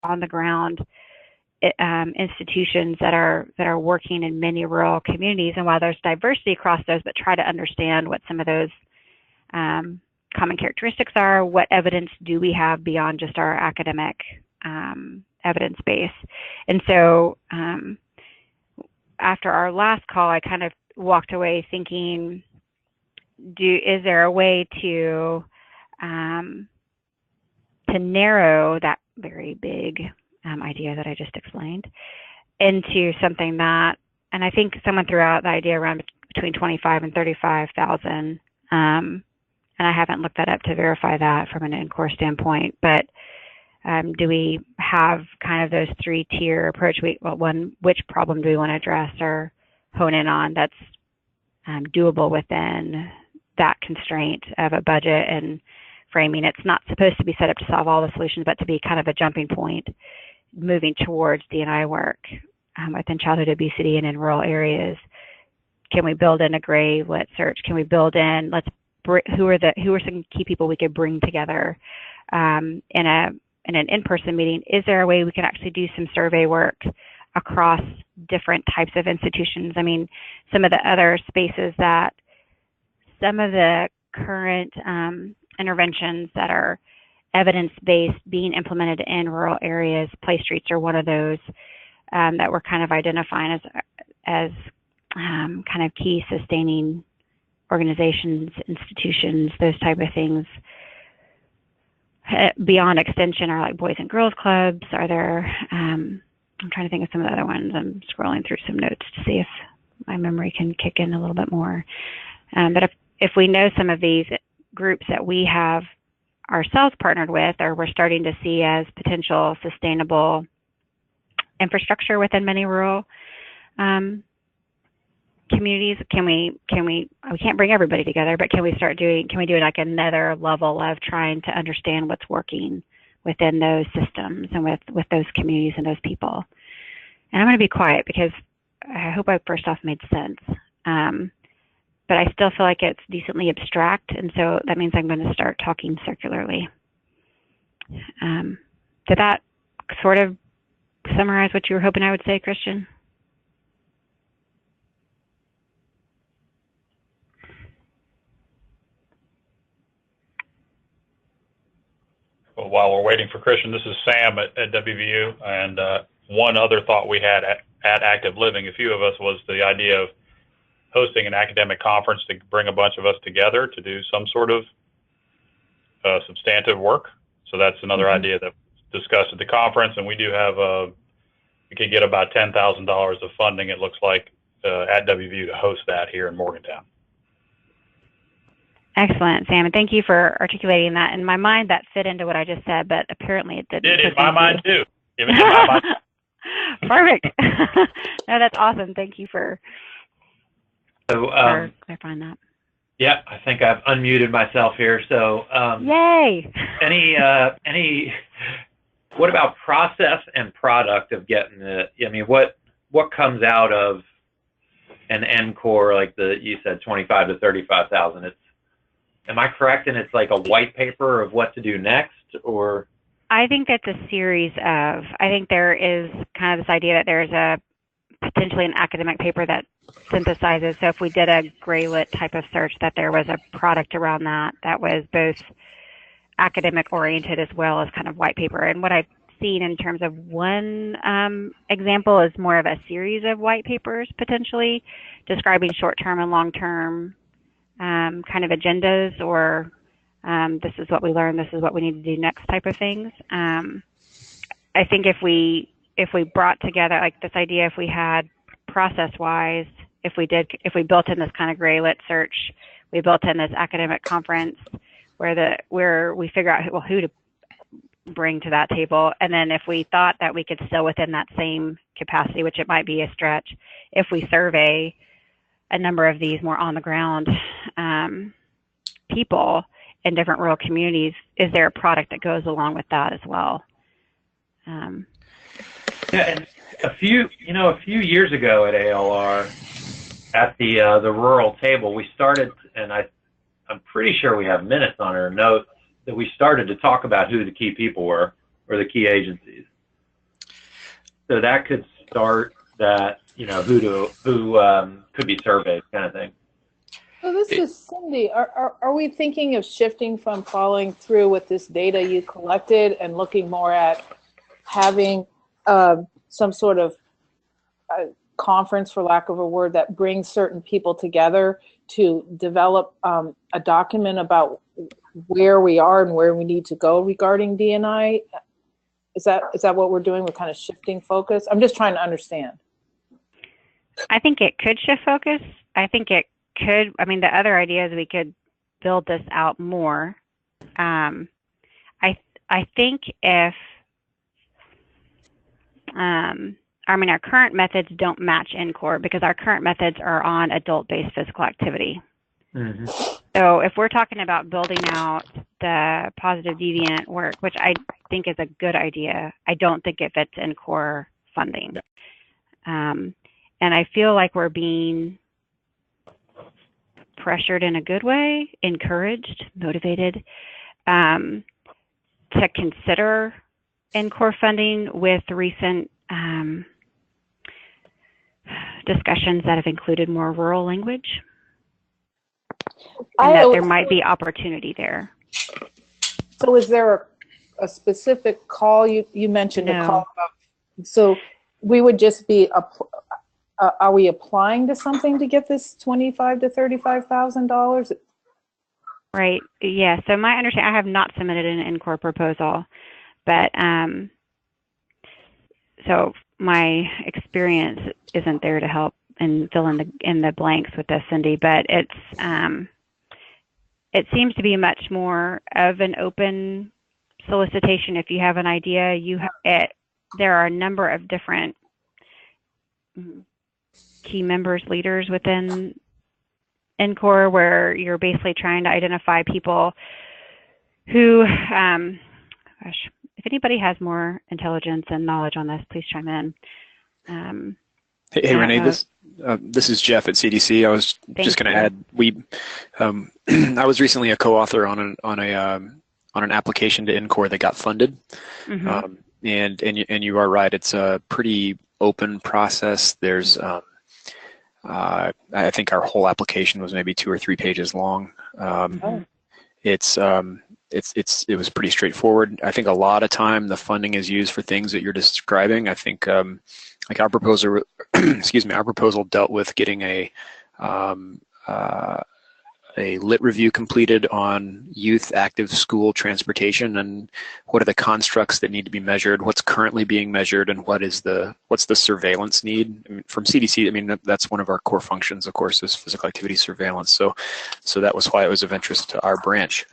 on the ground institutions that are working in many rural communities. And while there's diversity across those, but try to understand what some of those common characteristics are. What evidence do we have beyond just our academic evidence base? And so after our last call, I kind of walked away thinking, is there a way to narrow that very big idea that I just explained into something that, and I think someone threw out the idea around between 25 and 35,000, and I haven't looked that up to verify that from an NCORE standpoint, but do we have kind of those three-tier approach? Which problem do we want to address or hone in on that's doable within that constraint of a budget and framing? It's not supposed to be set up to solve all the solutions, but to be kind of a jumping point moving towards D&I work within childhood obesity and in rural areas. Can we build in a gray lit search? Can we build in, who are some key people we could bring together in an in-person meeting? Is there a way we can actually do some survey work across different types of institutions? I mean, some of the other spaces that some of the current interventions that are evidence-based being implemented in rural areas, play streets are one of those that we're kind of identifying as kind of key sustaining organizations, institutions, those type of things. Beyond extension are like boys and girls clubs. Are there, I'm trying to think of some of the other ones. I'm scrolling through some notes to see if my memory can kick in a little bit more. But if we know some of these groups that we have ourselves partnered with, or we're starting to see as potential sustainable infrastructure within many rural communities, we can't bring everybody together, but can we do like another level of trying to understand what's working within those systems and with those communities and those people? And I'm going to be quiet because I hope I first off made sense. But I still feel like it's decently abstract, and so that means I'm going to start talking circularly. Did that sort of summarize what you were hoping I would say, Christian? Well, while we're waiting for Christian, this is Sam at WVU, and one other thought we had at Active Living, a few of us, was the idea of hosting an academic conference to bring a bunch of us together to do some sort of substantive work. So that's another idea that was discussed at the conference, and we do have we could get about $10,000 of funding, it looks like, at WVU to host that here in Morgantown. Excellent, Sam, and thank you for articulating that. In my mind, that fit into what I just said, but apparently it didn't. It did in my mind too. Even in my mind. Perfect. No, that's awesome. Thank you for clarifying that. Yeah, I think I've unmuted myself here. So, yay! What about process and product of getting it? I mean, what comes out of an NCORE like you said, 25 to 35,000? Am I correct? And it's like a white paper of what to do next, or? I think that's a series of. I think there is kind of this idea that there's potentially an academic paper that synthesizes. So if we did a gray lit type of search, that there was a product around that was both academic oriented as well as kind of white paper. And what I've seen in terms of one example is more of a series of white papers potentially describing short-term and long-term kind of agendas, or this is what we learned, this is what we need to do next type of things. I think if we brought together like this idea, if we had process-wise, if we built in this kind of gray lit search, we built in this academic conference where we figure out who to bring to that table, and then if we thought that we could still within that same capacity, which it might be a stretch, if we survey a number of these more on the ground people in different rural communities, is there a product that goes along with that as well? Yeah, and a few years ago at ALR, at the rural table, we started, and I'm pretty sure we have minutes on our notes that we started to talk about who the key people were, or the key agencies. So that could start that, who could be surveyed kind of thing. So this is Cindy. Are we thinking of shifting from following through with this data you collected and looking more at having some sort of conference, for lack of a word, that brings certain people together to develop a document about where we are and where we need to go regarding D&I? Is that what we're doing? We're kind of shifting focus? I'm just trying to understand. I think it could shift focus. I think it could. I mean, the other idea is we could build this out more. I think if our current methods don't match NCORE because our current methods are on adult-based physical activity. Mm-hmm. So if we're talking about building out the positive deviant work, which I think is a good idea, I don't think it fits NCORE funding. And I feel like we're being pressured in a good way, encouraged, motivated to consider NCORE funding with recent discussions that have included more rural language, and that there might be opportunity there. So is there a specific call? You mentioned a call about, so we would just be, are we applying to something to get this $25,000 to $35,000? Right, yeah, so my understanding, I have not submitted an NCORE proposal, but so my experience isn't there to help and fill in the blanks with this, Cindy. But it seems to be much more of an open solicitation. If you have an idea, there are a number of different key members, leaders within NCORE, where you're basically trying to identify people who, gosh, if anybody has more intelligence and knowledge on this, please chime in. Hey Renee, this is Jeff at CDC. I was just going to add, I was recently a co-author on an application to NCORE that got funded, mm-hmm. And you are right. It's a pretty open process. There's I think our whole application was maybe 2 or 3 pages long. It was pretty straightforward. I think a lot of time the funding is used for things that you're describing. I think like our proposal, our proposal dealt with getting a lit review completed on youth active school transportation and what are the constructs that need to be measured, what's currently being measured, and what's the surveillance need. I mean, from CDC. I mean, that's one of our core functions, of course, is physical activity surveillance. So that was why it was of interest to our branch.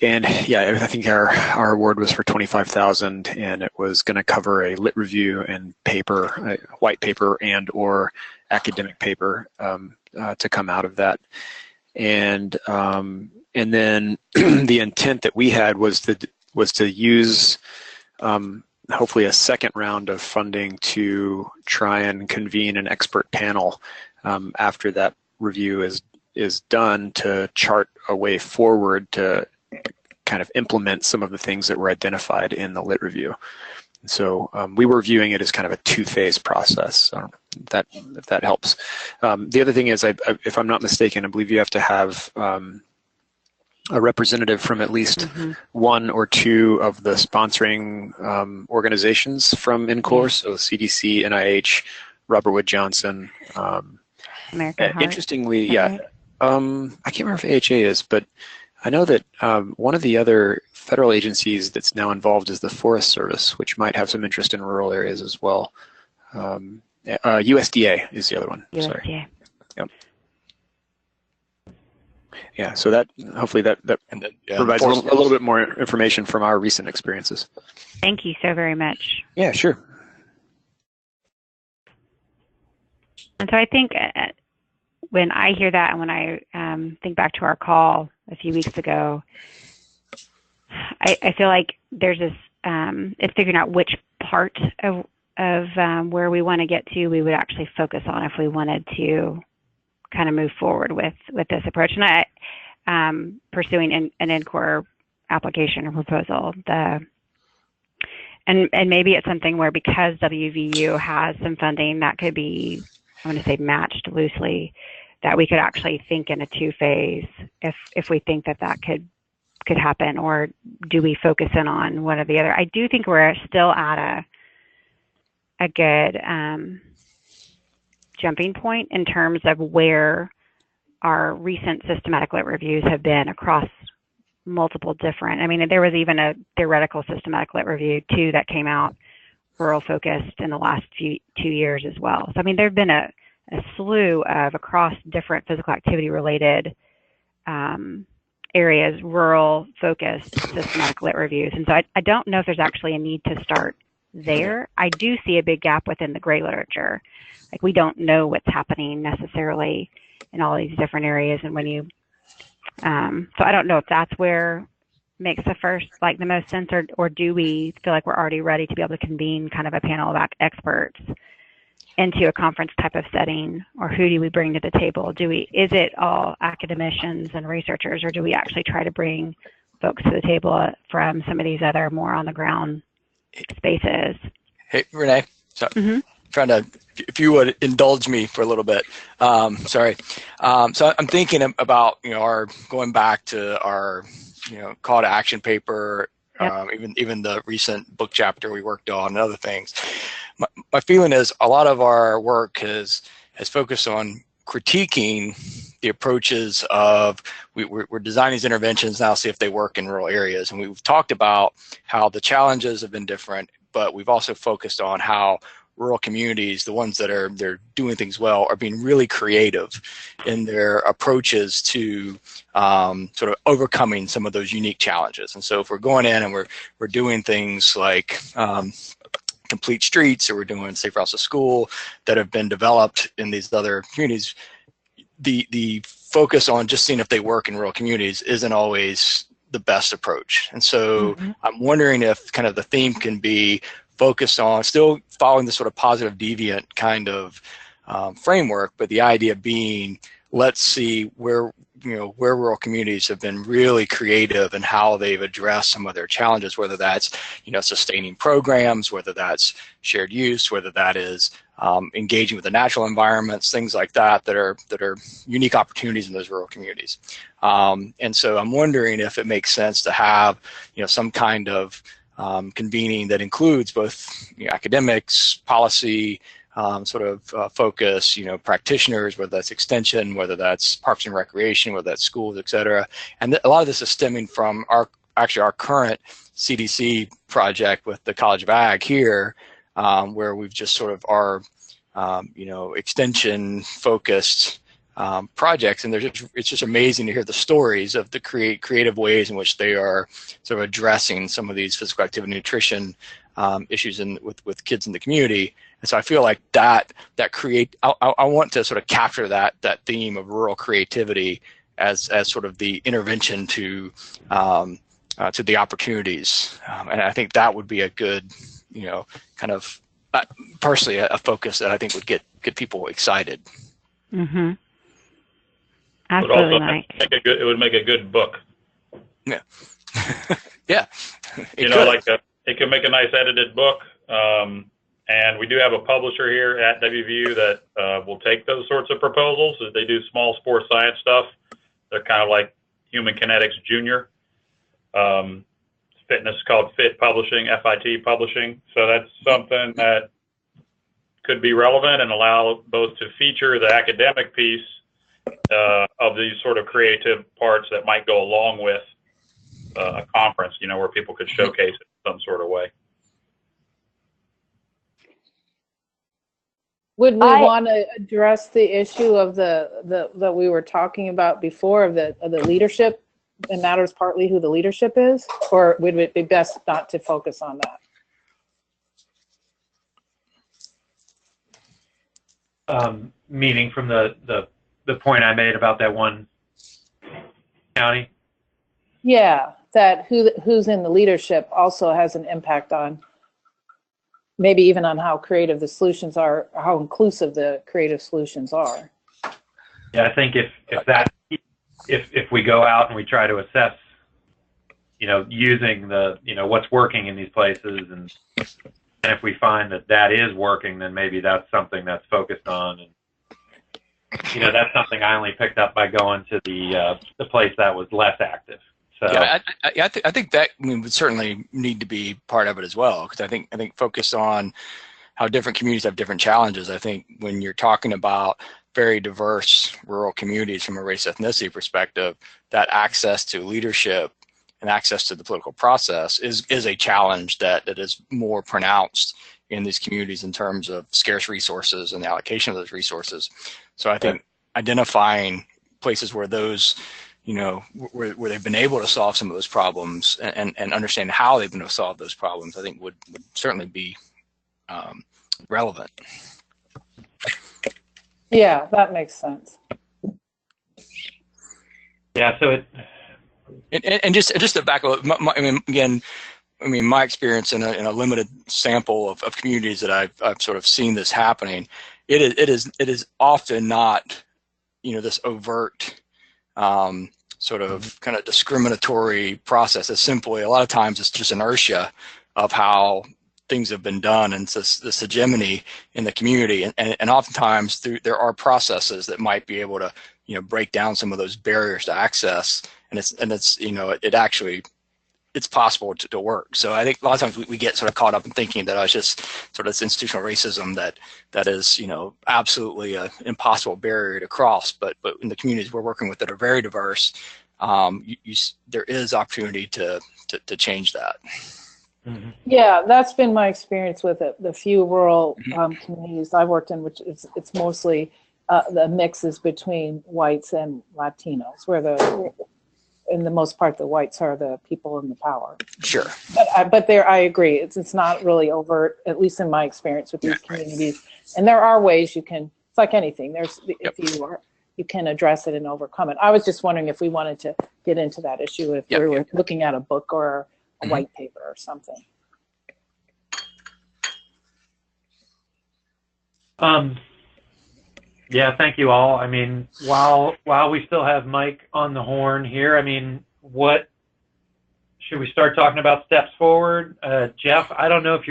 And yeah, I think our award was for $25,000, and it was going to cover a lit review and paper, white paper and or academic paper to come out of that. And then the intent that we had was to use hopefully a second round of funding to try and convene an expert panel after that review is done to chart a way forward to kind of implement some of the things that were identified in the lit review. So we were viewing it as kind of a 2-phase process, if that helps. The other thing is, if I'm not mistaken, I believe you have to have a representative from at least mm-hmm. 1 or 2 of the sponsoring organizations from NCORE, so CDC, NIH, Robert Wood Johnson. American Heart. Interestingly, yeah. I can't remember if AHA is, but I know that one of the other federal agencies that's now involved is the Forest Service, which might have some interest in rural areas as well. USDA is the other one. USDA. Sorry. Yep. Yeah, so that hopefully that provides a little bit more information from our recent experiences. Thank you so very much. Yeah, sure. And so I think when I hear that and when I think back to our call a few weeks ago, I feel like there's this, it's figuring out which part of where we want to get to we would actually focus on if we wanted to kind of move forward with this approach. And pursuing an NCORE application or proposal. And maybe it's something where, because WVU has some funding that could be, I'm going to say, matched loosely, that we could actually think in a two-phase if we think that could happen, or do we focus in on one or the other? I do think we're still at a good jumping point in terms of where our recent systematic lit reviews have been across multiple different, I mean, there was even a theoretical systematic lit review too that came out rural focused in the last 2 years as well. So I mean, there have been a slew of, across different physical activity related areas, rural focused systematic lit reviews. And so I don't know if there's actually a need to start there. I do see a big gap within the gray literature. Like, we don't know what's happening necessarily in all these different areas. And when you so I don't know if that's where makes the most sense, or do we feel like we're already ready to be able to convene kind of a panel of experts into a conference type of setting, or who do we bring to the table? Is it all academicians and researchers, or do we actually try to bring folks to the table from some of these other more on the ground spaces? Hey, Renee, so trying to, if you would indulge me for a little bit. Sorry. So I'm thinking about, our going back to our, call to action paper, Yep. Even the recent book chapter we worked on and other things. My feeling is a lot of our work has focused on critiquing the approaches of, we're designing these interventions now, see if they work in rural areas. And we've talked about how the challenges have been different, but we've also focused on how rural communities, the ones that they're doing things well, are being really creative in their approaches to sort of overcoming some of those unique challenges. And so if we're going in and we're doing things like complete streets, or we're doing safe routes to school that have been developed in these other communities, the focus on just seeing if they work in rural communities isn't always the best approach. And so I'm wondering if kind of the theme can be focused on still following the sort of positive deviant kind of framework, but the idea being, let's see where rural communities have been really creative in how they've addressed some of their challenges, whether that's sustaining programs, whether that's shared use, whether that is engaging with the natural environments, things like that are unique opportunities in those rural communities. And so I'm wondering if it makes sense to have some kind of convening that includes both academics, policy, focus, practitioners, whether that's extension, whether that's parks and recreation, whether that's schools, et cetera. And a lot of this is stemming from our current CDC project with the College of Ag here, where we've just sort of our, extension focused projects, and it's just amazing to hear the stories of the creative ways in which they are sort of addressing some of these physical activity and nutrition issues with kids in the community. And so I feel like I want to sort of capture that theme of rural creativity as sort of the intervention to the opportunities, and I think that would be a good kind of personally a focus that I think would get people excited. Mm-hmm. Absolutely, Mike. It would make a good book. Yeah. Yeah. It could make a nice edited book. And we do have a publisher here at WVU that will take those sorts of proposals. They do small sports science stuff. They're kind of like Human Kinetics Junior. Fitness called FIT Publishing, FIT Publishing. So that's something that could be relevant and allow both to feature the academic piece of these sort of creative parts that might go along with a conference, where people could showcase it in some sort of way. Would we want to address the issue of the that we were talking about before of the leadership? It matters partly who the leadership is, or would it be best not to focus on that? Meaning from the point I made about that one county? Yeah, that who's in the leadership also has an impact on maybe even on how creative the solutions are, or how inclusive the creative solutions are. Yeah, I think if we go out and we try to assess, using the, what's working in these places, and if we find that that is working, then maybe that's something that's focused on. And that's something I only picked up by going to the place that was less active. So yeah, I think that would certainly need to be part of it as well, because I think focus on how different communities have different challenges. I think when you're talking about very diverse rural communities from a race ethnicity perspective, that access to leadership and access to the political process is a challenge that is more pronounced in these communities in terms of scarce resources and the allocation of those resources. So I think identifying places where those, where they've been able to solve some of those problems and understand how they've been able to solve those problems, I think would certainly be relevant. Yeah, that makes sense. Yeah, so just to back up, my experience in a limited sample of communities that I've sort of seen this happening, it is often not, this overt sort of kind of discriminatory process. It's simply, a lot of times it's just inertia of how things have been done, and it's this hegemony in the community, and oftentimes there are processes that might be able to break down some of those barriers to access, and it's possible to work. So I think a lot of times we get sort of caught up in thinking that it's just sort of this institutional racism that is absolutely an impossible barrier to cross. But in the communities we're working with that are very diverse, there is opportunity to change that. Mm-hmm. Yeah, that's been my experience with the few rural communities I've worked in, which it's mostly the mixes between whites and Latinos, where in the most part the whites are the people in the power. Sure. But there, I agree, it's not really overt, at least in my experience with these communities. And there are ways you can. It's like anything. You can address it and overcome it. I was just wondering if we wanted to get into that issue, if we were looking at a book or a white paper or something. Yeah, thank you all. I mean, while we still have Mike on the horn here, I mean, what should we start talking about steps forward? Jeff, I don't know if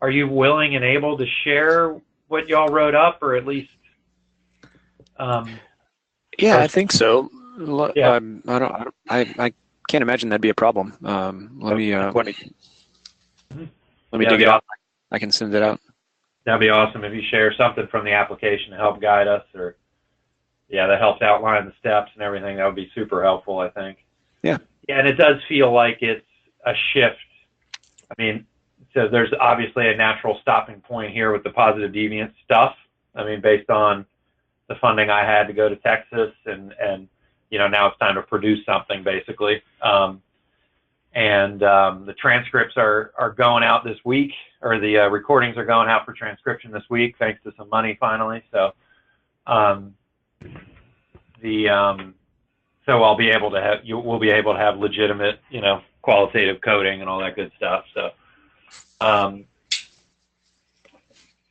are you willing and able to share what y'all wrote up, or at least? Yeah, I think so. Yeah. I can't imagine that'd be a problem. Let me dig it out. I can send it out. That'd be awesome if you share something from the application to help guide us, or that helps outline the steps and everything. That would be super helpful, I think. Yeah. Yeah, and it does feel like it's a shift. I mean, so there's obviously a natural stopping point here with the positive deviant stuff. I mean, based on the funding I had to go to Texas, and now it's time to produce something, basically. The transcripts are going out this week, or the recordings are going out for transcription this week, thanks to some money finally. So, so we'll be able to have legitimate, qualitative coding and all that good stuff. So,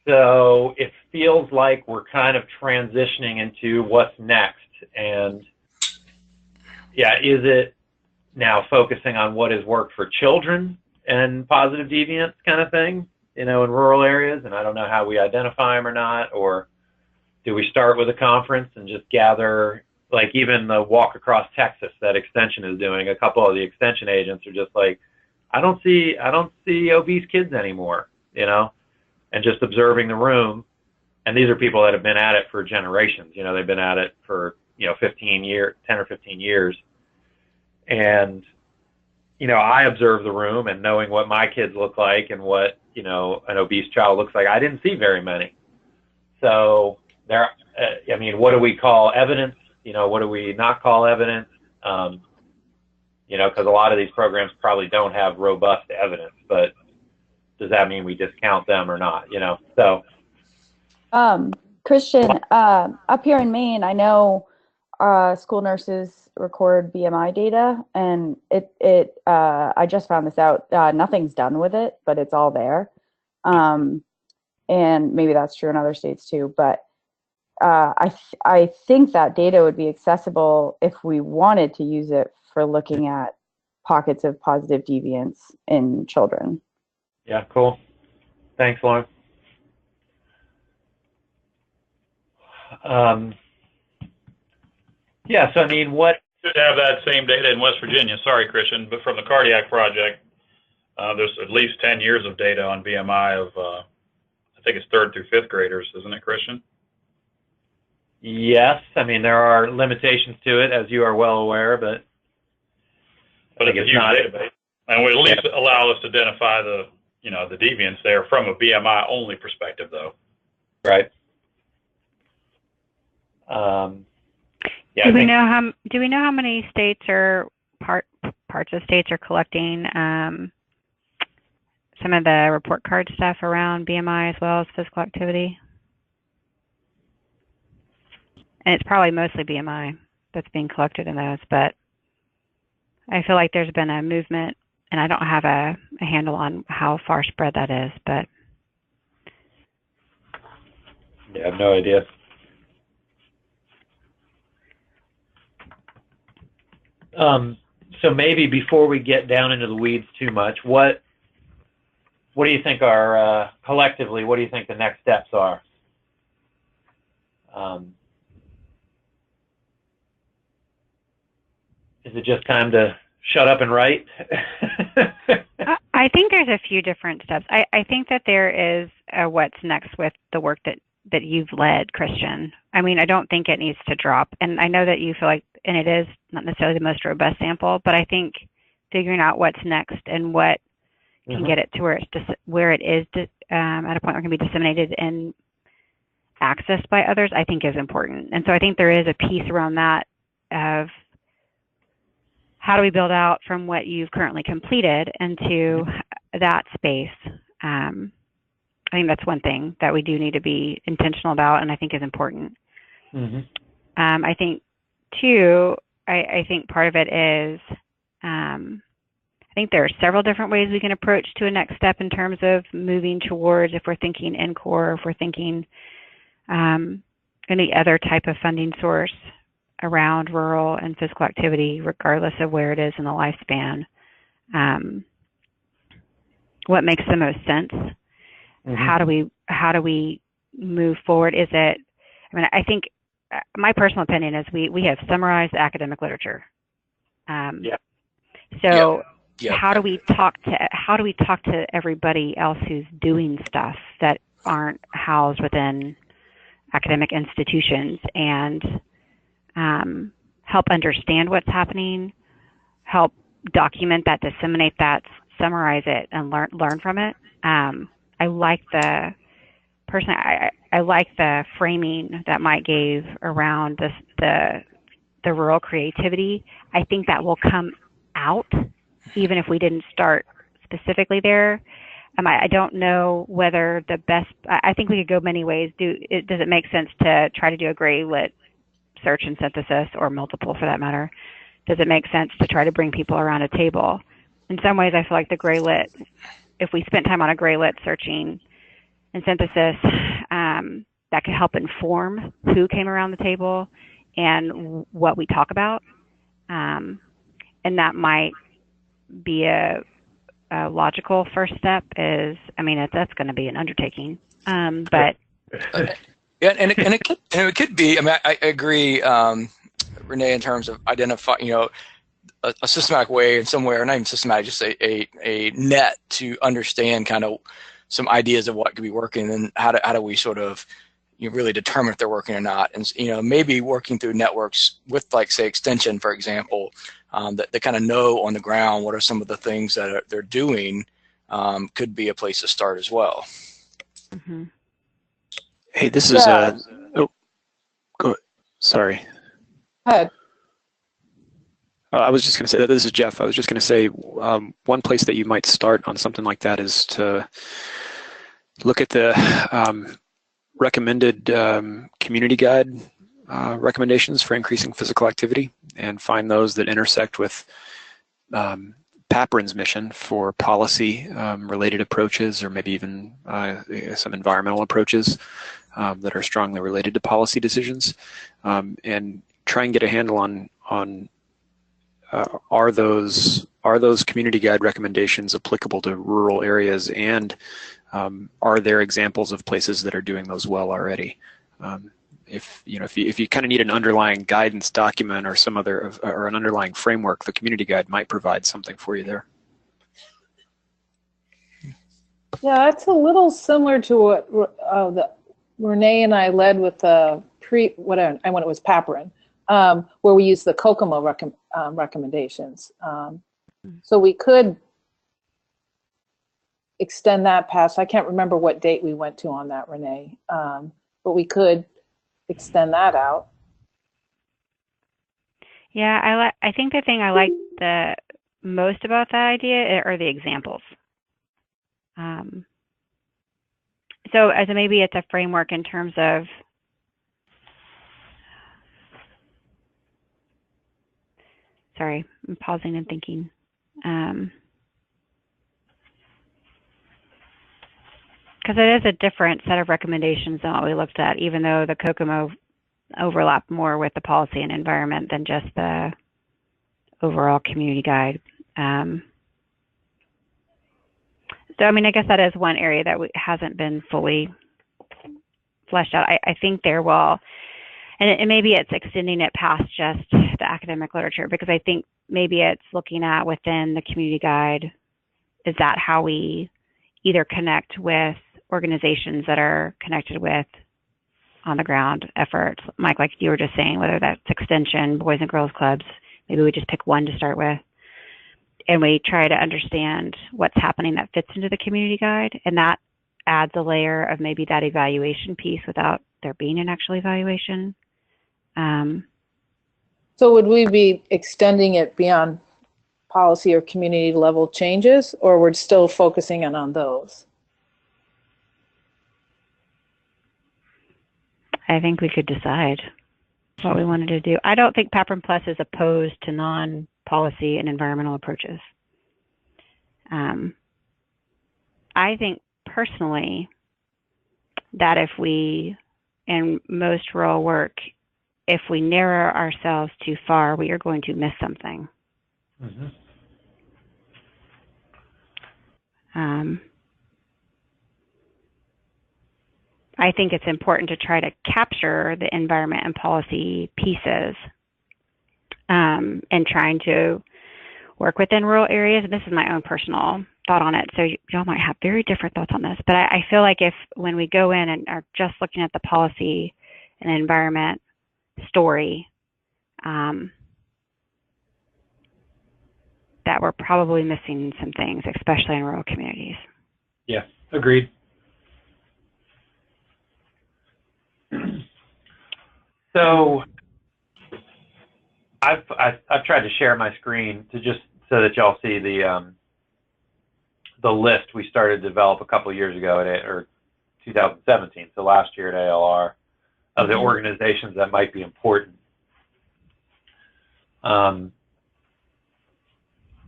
so it feels like we're kind of transitioning into what's next, and is it now focusing on what has worked for children and positive deviants kind of thing, in rural areas? And I don't know how we identify them or not, or do we start with a conference and just gather, like even the walk across Texas that Extension is doing, a couple of the Extension agents are just like, I don't see obese kids anymore, and just observing the room. And these are people that have been at it for generations, they've been at it for, 10 or 15 years. And, I observe the room, and knowing what my kids look like and what, an obese child looks like, I didn't see very many. So what do we call evidence? What do we not call evidence? Because a lot of these programs probably don't have robust evidence, but does that mean we discount them or not? So. Christian, up here in Maine, I know school nurses record BMI data, and I just found this out. Nothing's done with it, but it's all there. And maybe that's true in other states too. But I think that data would be accessible if we wanted to use it for looking at pockets of positive deviance in children. Yeah, cool. Thanks, Lauren. Yeah, so I mean, what should have that same data in West Virginia. Sorry, Christian, but from the Cardiac Project, there's at least 10 years of data on BMI of, I think it's 3rd through 5th graders, isn't it, Christian? Yes, I mean, there are limitations to it, as you are well aware, but it's a huge database, and would at least allow us to identify the, the deviance there from a BMI only perspective, though. Right. Yeah. Do we know how many states or parts of states are collecting some of the report card stuff around BMI as well as physical activity? And it's probably mostly BMI that's being collected in those, but I feel like there's been a movement, and I don't have a handle on how far spread that is, but. Yeah, I have no idea. So maybe before we get down into the weeds too much, what do you think are, collectively, what do you think the next steps are? Is it just time to shut up and write? I think there's a few different steps. I think that there is a what's next with the work that you've led, Christian. I mean, I don't think it needs to drop. And I know that you feel like, and it is not necessarily the most robust sample, but I think figuring out what's next and what can get it to where it is at a point where it can be disseminated and accessed by others, I think is important. And so I think there is a piece around that of how do we build out from what you've currently completed into that space. I think that's one thing that we do need to be intentional about, and I think is important. I think, too, I think part of it is, I think there are several different ways we can approach to a next step in terms of moving towards, if we're thinking NCORE, if we're thinking any other type of funding source around rural and physical activity, regardless of where it is in the lifespan. What makes the most sense? How do we move forward? I think my personal opinion is we have summarized academic literature. How do we talk to everybody else who's doing stuff that aren't housed within academic institutions and help understand what's happening, help document that, disseminate that, summarize it, and learn from it. I like the framing that Mike gave around the rural creativity. I think that will come out even if we didn't start specifically there. I don't know whether I think we could go many ways. Does it make sense to try to do a gray lit search and synthesis, or multiple for that matter? Does it make sense to try to bring people around a table? In some ways, I feel like the gray lit, if we spent time on a gray lit searching and synthesis, that could help inform who came around the table and what we talk about. And that might be a logical first step. That's going to be an undertaking. But yeah, and it could be. I agree, Renee, in terms of identifying, a systematic way in some way, or not even systematic, just a net to understand kind of some ideas of what could be working, and how do we sort of really determine if they're working or not. And maybe working through networks with, like, say, Extension, for example, that they kind of know on the ground what are some of the things that they're doing, could be a place to start as well. Hey, this is go. Sorry. Go ahead. I was just going to say that this is Jeff. I was just going to say one place that you might start on something like that is to look at the recommended community guide recommendations for increasing physical activity, and find those that intersect with PAPRN's mission for policy related approaches, or maybe even some environmental approaches that are strongly related to policy decisions, and try and get a handle on are those are those community guide recommendations applicable to rural areas, and are there examples of places that are doing those well already? If you kind of need an underlying guidance document or some other or an underlying framework, the community guide might provide something for you there. Yeah, that's a little similar to what Renee and I led with the when it was PAPRN, where we used the Kokomo recommendations. So we could extend that past. I can't remember what date we went to on that, Renee, but we could extend that out. Yeah, I think the thing I like the most about that idea are the examples. So as maybe it's a framework in terms of sorry, I'm pausing and thinking. Because it is a different set of recommendations than what we looked at, even though the Kokomo overlap more with the policy and environment than just the overall community guide. So, I mean, I guess that is one area that hasn't been fully fleshed out. I think there will, and maybe it's extending it past just the academic literature, because I think maybe it's looking at within the community guide, is that how we either connect with organizations that are connected with on the ground efforts, Mike, like you were just saying, whether that's extension, boys and girls clubs, maybe we just pick one to start with. And we try to understand what's happening that fits into the community guide. And that adds a layer of maybe that evaluation piece without there being an actual evaluation. So would we be extending it beyond policy or community level changes, or we're still focusing in on those? I think we could decide what we wanted to do. I don't think PAPRN Plus is opposed to non-policy and environmental approaches. I think personally that if we, in most rural work, if we narrow ourselves too far, we are going to miss something. Mm-hmm. I think it's important to try to capture the environment and policy pieces and trying to work within rural areas. And this is my own personal thought on it, so y'all might have very different thoughts on this. But I feel like when we go in and are just looking at the policy and environment story, that we're probably missing some things, especially in rural communities. Yeah, agreed. So I've tried to share my screen to just so that y'all see the list we started to develop a couple of years ago or 2017, so last year at ALR, of the organizations that might be important.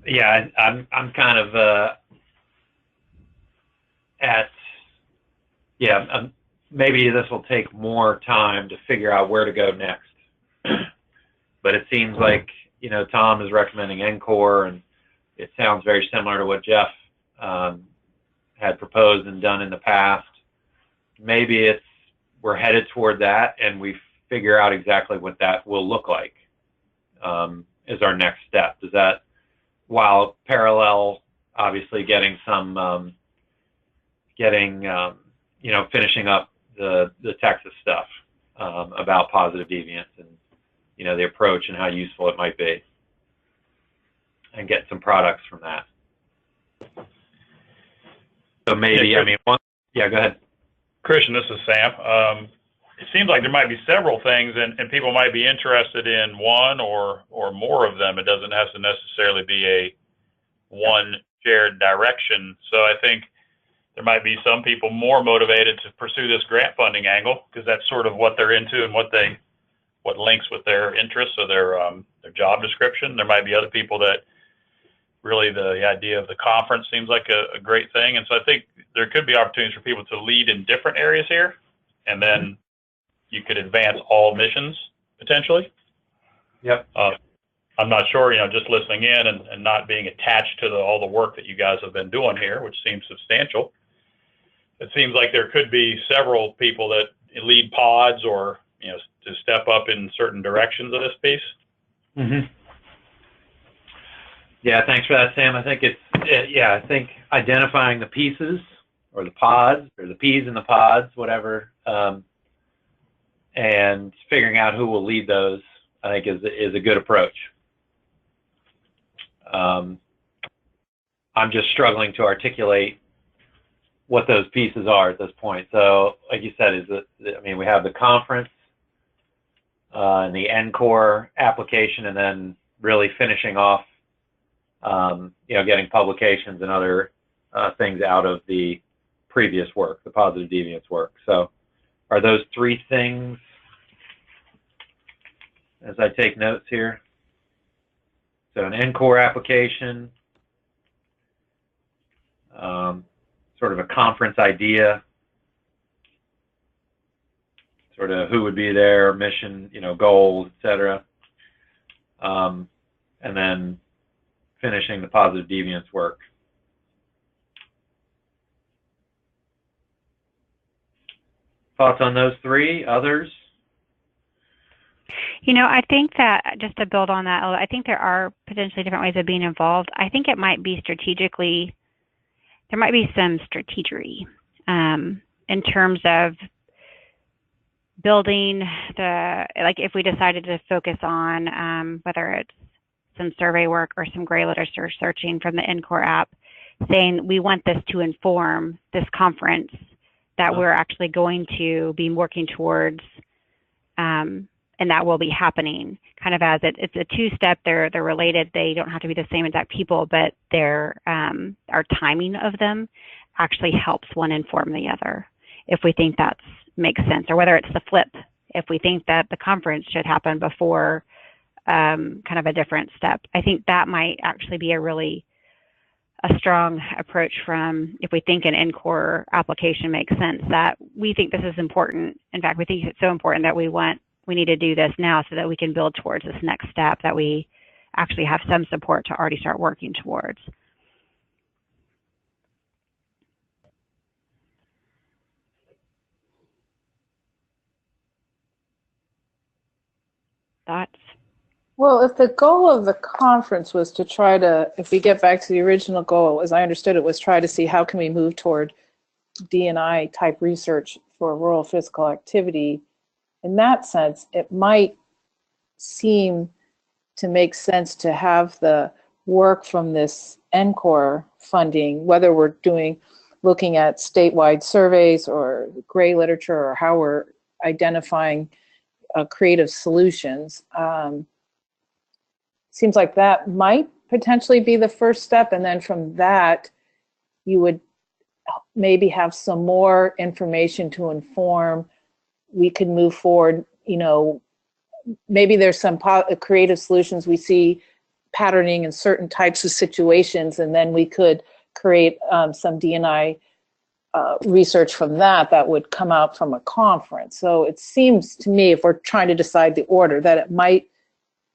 Yeah, I'm kind of maybe this will take more time to figure out where to go next. But it seems like, Tom is recommending NCORE, and it sounds very similar to what Jeff had proposed and done in the past. Maybe we're headed toward that, and we figure out exactly what that will look like as our next step. Does that, while parallel, obviously getting some, finishing up the Texas stuff about positive deviance and, the approach and how useful it might be, and get some products from that. So maybe, go ahead. Christian, this is Sam. It seems like there might be several things, and people might be interested in one or more of them. It doesn't have to necessarily be a one shared direction. So I think there might be some people more motivated to pursue this grant funding angle because that's sort of what they're into and what links with their interests or their job description. There might be other people that really the idea of the conference seems like a great thing. And so I think there could be opportunities for people to lead in different areas here, and then you could advance all missions potentially. Yep. I I'm not sure, just listening in and not being attached to all the work that you guys have been doing here, which seems substantial. It seems like there could be several people that lead pods or, to step up in certain directions of this piece. Mm-hmm. Yeah, thanks for that, Sam. I think I think identifying the pieces or the pods or the peas in the pods, whatever, and figuring out who will lead those, I think is a good approach. I'm just struggling to articulate what those pieces are at this point. So, like you said, we have the conference and the NCORE application, and then really finishing off, getting publications and other things out of the previous work, the positive deviance work. So, are those three things, as I take notes here? So, an NCORE application, sort of a conference idea, sort of who would be there, mission, goals, etc. And then finishing the positive deviance work. Thoughts on those three? Others? I think that, just to build on that, I think there are potentially different ways of being involved. I think it might be strategically, there might be some strategery in terms of building if we decided to focus on whether it's some survey work or some gray literature searching from the NCORE app, saying we want this to inform this conference that we're actually going to be working towards, and that will be happening kind of as it's a two-step. They're related. They don't have to be the same exact people, but our timing of them actually helps one inform the other, if we think that makes sense, or whether it's the flip, if we think that the conference should happen before kind of a different step. I think that might actually be a strong approach from, if we think an NCORE application makes sense, that we think this is important. In fact, we think it's so important that we need to do this now so that we can build towards this next step that we actually have some support to already start working towards. Thoughts? Well, if the goal of the conference was to try to, if we get back to the original goal, as I understood it, was try to see how can we move toward D&I type research for rural physical activity, in that sense, it might seem to make sense to have the work from this NCORE funding, whether we're looking at statewide surveys or gray literature, or how we're identifying creative solutions. Seems like that might potentially be the first step, and then from that, you would maybe have some more information to inform. We could move forward, maybe there's some creative solutions we see patterning in certain types of situations, and then we could create some D&I research from that would come out from a conference. So it seems to me, if we're trying to decide the order, that it might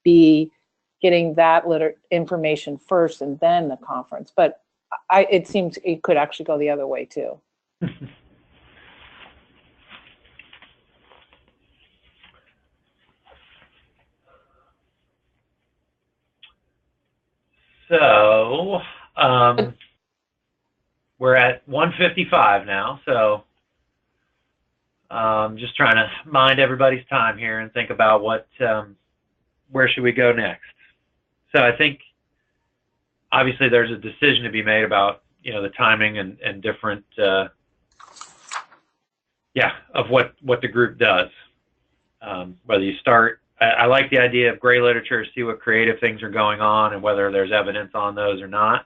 be getting that information first and then the conference. But it seems it could actually go the other way too. So we're at 1:55 now, so just trying to mind everybody's time here and think about where should we go next. So I think obviously there's a decision to be made about the timing and different of what the group does. Whether you start, I like the idea of gray literature, see what creative things are going on and whether there's evidence on those or not.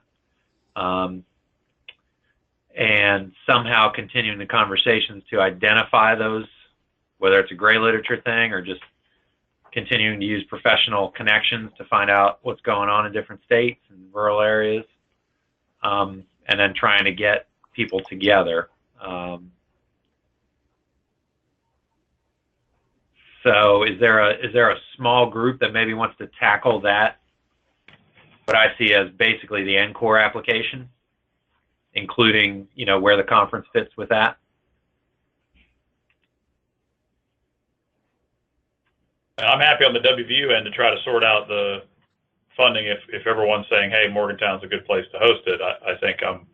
And somehow continuing the conversations to identify those, whether it's a gray literature thing or just continuing to use professional connections to find out what's going on in different states and rural areas, and then trying to get people together. So is there a small group that maybe wants to tackle that what I see as basically the NCORE application, including, you know, where the conference fits with that. I'm happy on the WVU end to try to sort out the funding if everyone's saying, hey, Morgantown's a good place to host it. I think I'm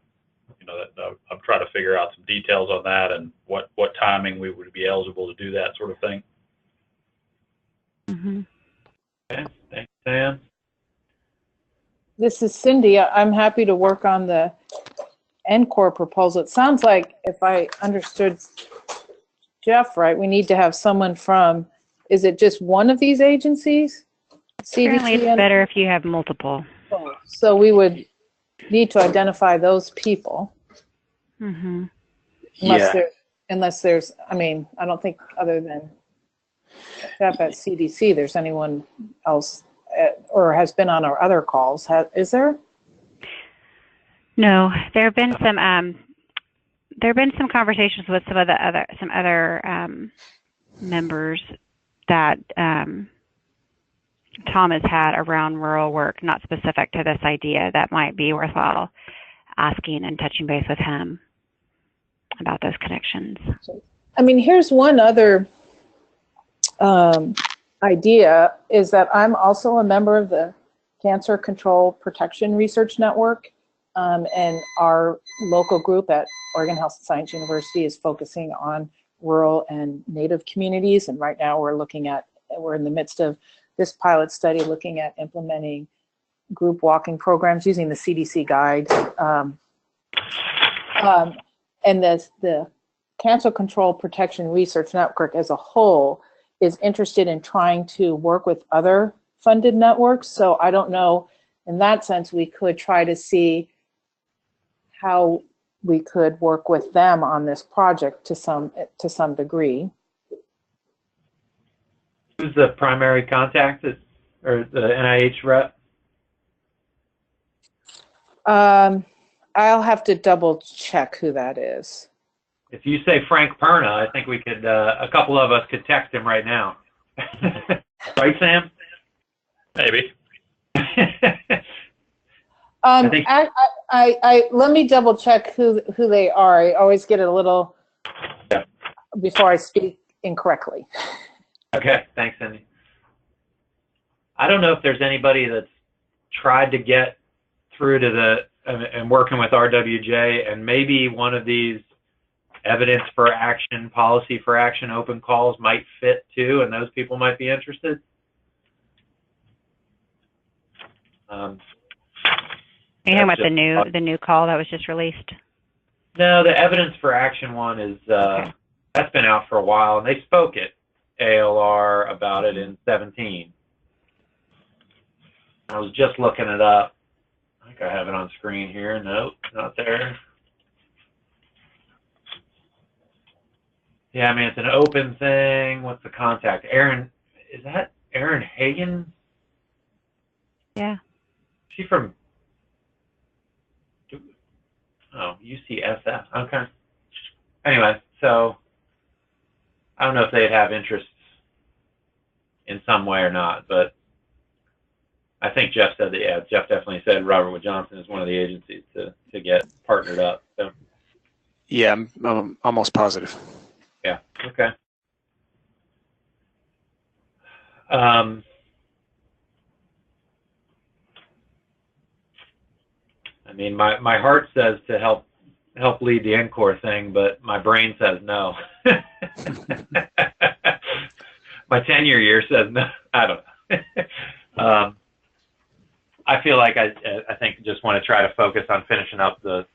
trying to figure out some details on that and what timing we would be eligible to do that sort of thing. Mm-hmm. Okay, thanks, Sam. This is Cindy. I'm happy to work on the NCORE proposal. It sounds like, if I understood Jeff right, we need to have someone from, is it just one of these agencies? Apparently it's better if you have multiple. So we would need to identify those people. Mm-hmm. Unless there's, I mean, I don't think other than Jeff at CDC, there's anyone else or has been on our other calls. Is there? No, there have been some conversations with some other members that Tom has had around rural work, not specific to this idea, that might be worthwhile asking and touching base with him about those connections. I mean, here's one other idea, is that I'm also a member of the Cancer Control Protection Research Network, and our local group at Oregon Health and Science University is focusing on rural and Native communities, and right now we're in the midst of this pilot study looking at implementing group walking programs using the CDC guide. And the Cancer Control Protection Research Network as a whole is interested in trying to work with other funded networks. So I don't know, in that sense, we could try to see how we could work with them on this project to some degree. Who's the primary contact or the NIH rep? I'll have to double check who that is. If you say Frank Perna, I think we could, a couple of us could text him right now. Right, Sam? Maybe. Let me double check who they are. I always get a little before I speak incorrectly. Okay, thanks, Cindy. I don't know if there's anybody that's tried to get through to and working with RWJ, and maybe one of these evidence for action, policy for action open calls might fit too, and those people might be interested. Are you talking about the new call that was just released? No, the evidence for action one is that's been out for a while, and they spoke at ALR about it in 2017. I was just looking it up. I think I have it on screen here. Nope, not there. Yeah, I mean, it's an open thing. What's the contact? Aaron, is that Aaron Hagen? Yeah. Is she from UCSF? Okay. Anyway, so I don't know if they'd have interests in some way or not, but I think Jeff said that, yeah, Jeff definitely said Robert Wood Johnson is one of the agencies to get partnered up. So. Yeah, I'm almost positive. Yeah, okay. I mean, my heart says to help lead the NCORE thing, but my brain says no. My tenure year says no. I don't know. I feel like I think just want to try to focus on finishing up the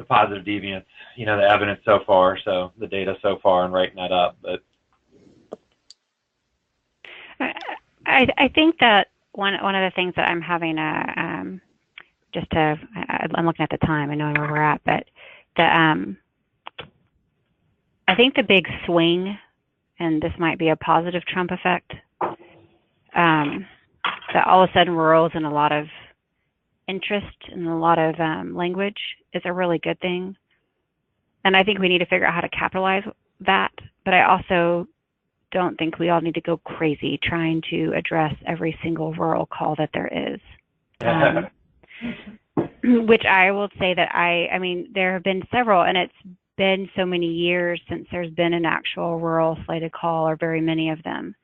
positive deviants, the evidence so far, so the data so far, and writing that up. But I think that one of the things that I'm having I'm looking at the time and knowing where we're at, but I think the big swing, and this might be a positive Trump effect, that all of a sudden rural is in a lot of interest and a lot of language is a really good thing. And I think we need to figure out how to capitalize that. But I also don't think we all need to go crazy trying to address every single rural call that there is. Which I will say that I mean, there have been several, and it's been so many years since there's been an actual rural slated call, or very many of them,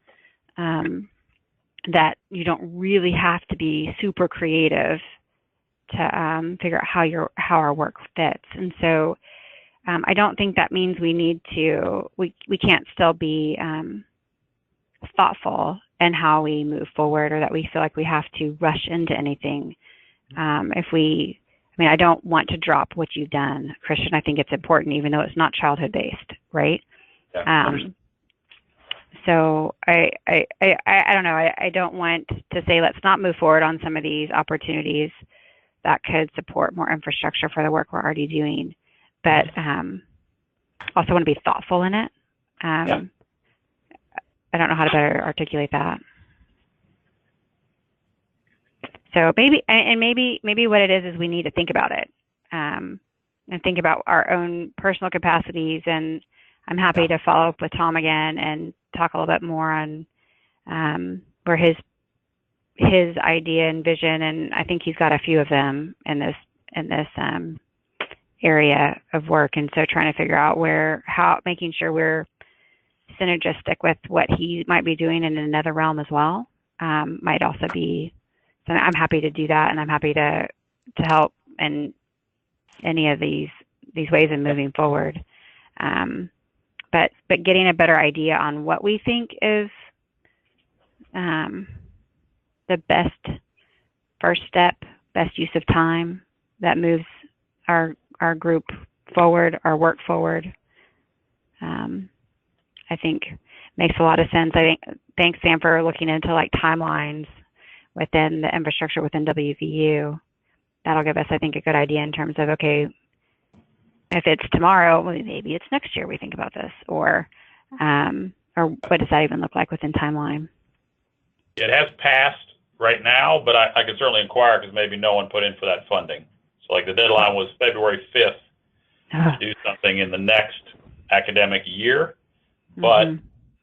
that you don't really have to be super creative to figure out how our work fits. And so I don't think that means we can't still be thoughtful in how we move forward, or that we feel like we have to rush into anything. I don't want to drop what you've done, Christian. I think it's important, even though it's not childhood based, right? Yeah. So I don't know. I don't want to say let's not move forward on some of these opportunities that could support more infrastructure for the work we're already doing, but also want to be thoughtful in it. I don't know how to better articulate that. So maybe what it is we need to think about it, and think about our own personal capacities. And I'm happy to follow up with Tom again and talk a little bit more on where his idea and vision, and I think he's got a few of them in this area of work. And so trying to figure out making sure we're synergistic with what he might be doing in another realm as well, might also be. So I'm happy to do that, and I'm happy to help in any of these ways of moving forward. But getting a better idea on what we think is the best first step, best use of time that moves our group forward, our work forward, I think makes a lot of sense. Thanks, Sam, for looking into like timelines within the infrastructure within WVU. That'll give us, I think, a good idea in terms of, okay, if it's tomorrow, well, maybe it's next year we think about this, or what does that even look like within timeline? It has passed right now, but I can certainly inquire, because maybe no one put in for that funding. So like the deadline was February 5th to do something in the next academic year, but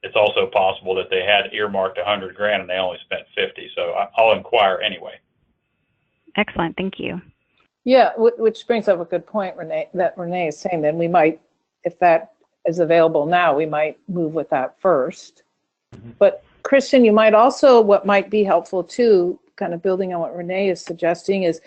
it's also possible that they had earmarked $100,000 and they only spent 50. So I'll inquire anyway. Excellent, thank you. Yeah, which brings up a good point, Renee, that Renee is saying. Then we might, if that is available now, we might move with that first. But Christian, you might also, what might be helpful too, kind of building on what Renee is suggesting, is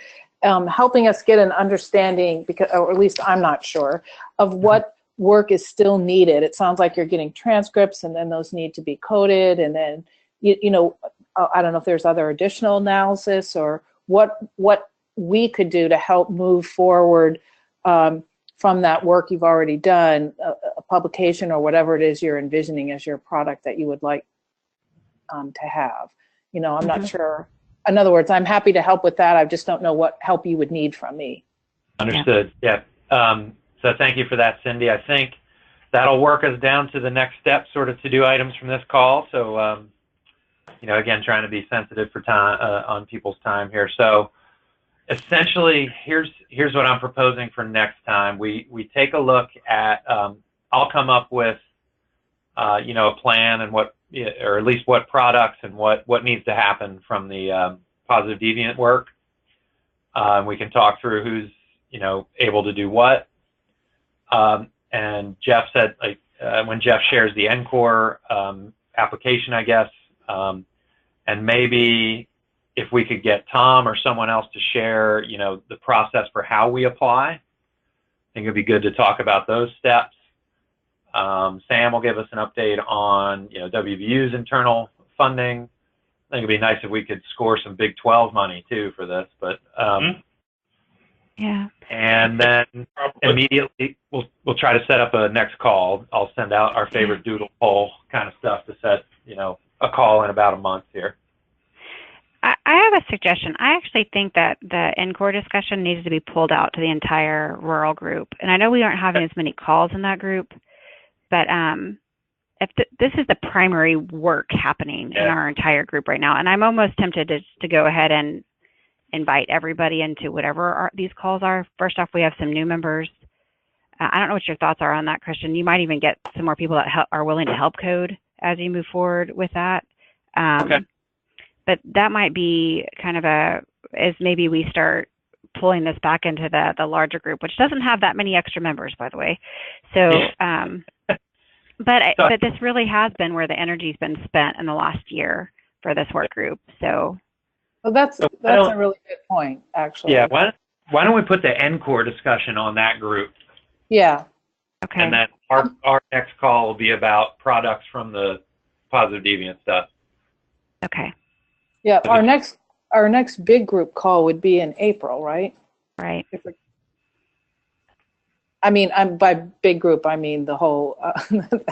helping us get an understanding, because, or at least I'm not sure, of what work is still needed. It sounds like you're getting transcripts, and then those need to be coded, and then you know, I don't know if there's other additional analysis, or what we could do to help move forward from that work you've already done, a publication or whatever it is you're envisioning as your product that you would like to have. You know, I'm not sure. In other words, I'm happy to help with that. I just don't know what help you would need from me. Understood. Yeah. So thank you for that, Cindy. I think that'll work us down to the next step, sort of to-do items from this call. So, you know, again, trying to be sensitive for time on people's time here. So essentially, here's what I'm proposing for next time. We take a look at, I'll come up with, you know, a plan and what, or at least what products and what needs to happen from the positive deviant work. We can talk through who's, you know, able to do what. And Jeff said, like, when Jeff shares the NCORE application, I guess, and maybe if we could get Tom or someone else to share, you know, the process for how we apply, I think it'd be good to talk about those steps. Sam will give us an update on, you know, WVU's internal funding. I think it'd be nice if we could score some Big 12 money too for this, but yeah. And then immediately we'll try to set up a next call. I'll send out our favorite doodle poll kind of stuff to set, you know, a call in about a month here. I have a suggestion. I actually think that the NCORE discussion needs to be pulled out to the entire rural group. And I know we aren't having as many calls in that group, but if this is the primary work happening in our entire group right now, and I'm almost tempted to go ahead and invite everybody into whatever these calls are. First off, we have some new members. I don't know what your thoughts are on that, Christian. You might even get some more people that are willing to help code as you move forward with that. Okay. But that might be kind of is maybe we start pulling this back into the larger group, which doesn't have that many extra members, by the way. So, but this really has been where the energy's been spent in the last year for this work group. So, well, that's a really good point, actually. Yeah. Why don't we put the NCORE discussion on that group? Yeah. Okay. And then our next call will be about products from the positive deviant stuff. Okay. Yeah. Our next big group call would be in April, right? Right. I mean, by big group, I mean the whole.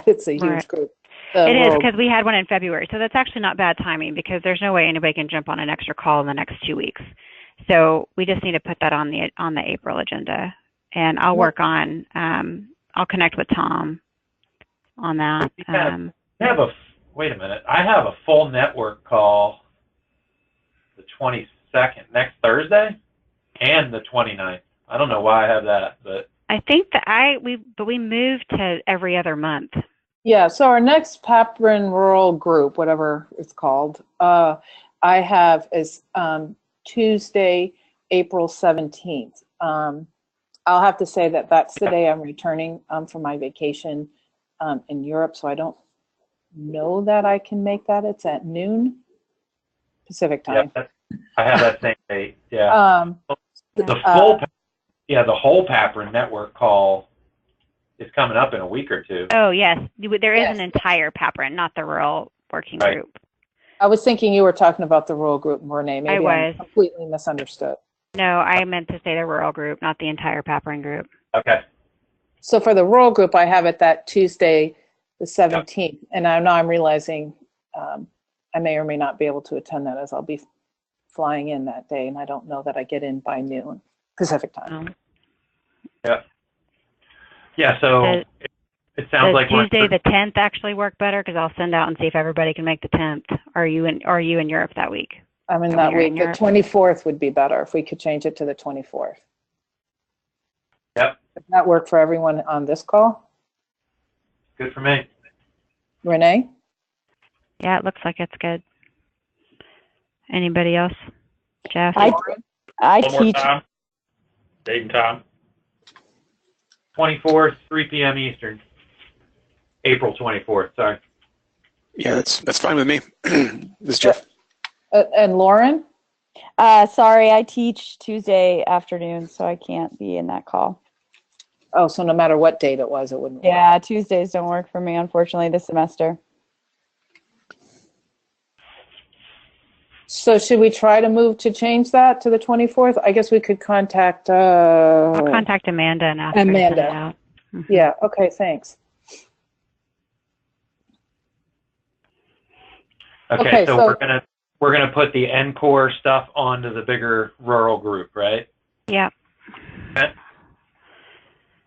It's a huge group. It is, because we had one in February, so that's actually not bad timing, because there's no way anybody can jump on an extra call in the next 2 weeks. So we just need to put that on the April agenda, and I'll work on. I'll connect with Tom on that. Wait a minute. I have a full network call the 22nd, next Thursday, and the 29th. I don't know why I have that, but I think that we moved to every other month. Yeah, so our next PAPRN rural group, whatever it's called, I have is Tuesday, April 17th. I'll have to say that that's the day I'm returning from my vacation in Europe, so I don't know that I can make that. It's at noon Pacific time. Yeah, I have that same date. Yeah. The whole PAPRN network call is coming up in a week or two. Oh yes, there is an entire PAPRN, not the rural working group. I was thinking you were talking about the rural group, Renee. Maybe I completely misunderstood. No, I meant to say the rural group, not the entire PAPRN group. Okay. So for the rural group, I have it that Tuesday, the 17th, and I know I'm realizing I may or may not be able to attend that, as I'll be flying in that day, and I don't know that I get in by noon Pacific time. Yeah. Yeah. So it sounds like Tuesday the 10th actually work better, because I'll send out and see if everybody can make the 10th. Are you in Europe that week? I'm in that week. The 24th would be better if we could change it to the 24th. Yep. Does that work for everyone on this call? Good for me. Renee? Yeah, it looks like it's good. Anybody else? Jeff? I One more teach. time. Date and time. 24th, 3 p.m. Eastern. April 24th. Sorry. Yeah, that's fine with me. This is Jeff. And Lauren? Sorry, I teach Tuesday afternoon, so I can't be in that call. Oh, so no matter what date it was, it wouldn't work. Yeah, Tuesdays don't work for me, unfortunately, this semester. So should we try to move to change that to the 24th? I guess we could contact... I'll contact Amanda and ask her to send it out. Mm-hmm. Yeah, okay, thanks. Okay, so we're gonna put the NCORE stuff onto the bigger rural group, right? Yeah. Okay.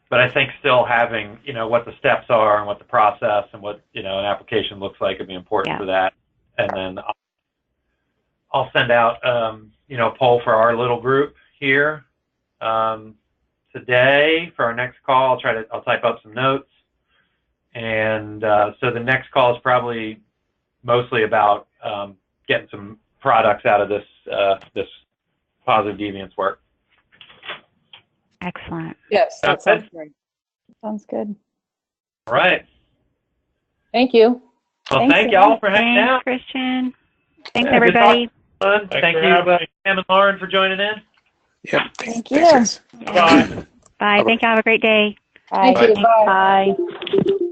But I think still having, what the steps are and what the process and what, an application looks like would be important for that. And then I'll send out, a poll for our little group here today for our next call. I'll type up some notes. And so the next call is probably mostly about getting some products out of this positive deviance work. Excellent. Yes, that sounds great. Sounds good. All right. Thank you. Well, thank y'all for hanging out. Thanks, Christian. Thanks, everybody. Thank you, Sam and Lauren, for joining in. Yeah. Thank you. Thanks. Bye. Bye. Thank you. Have a great day. Bye. Thank you. Bye. Bye.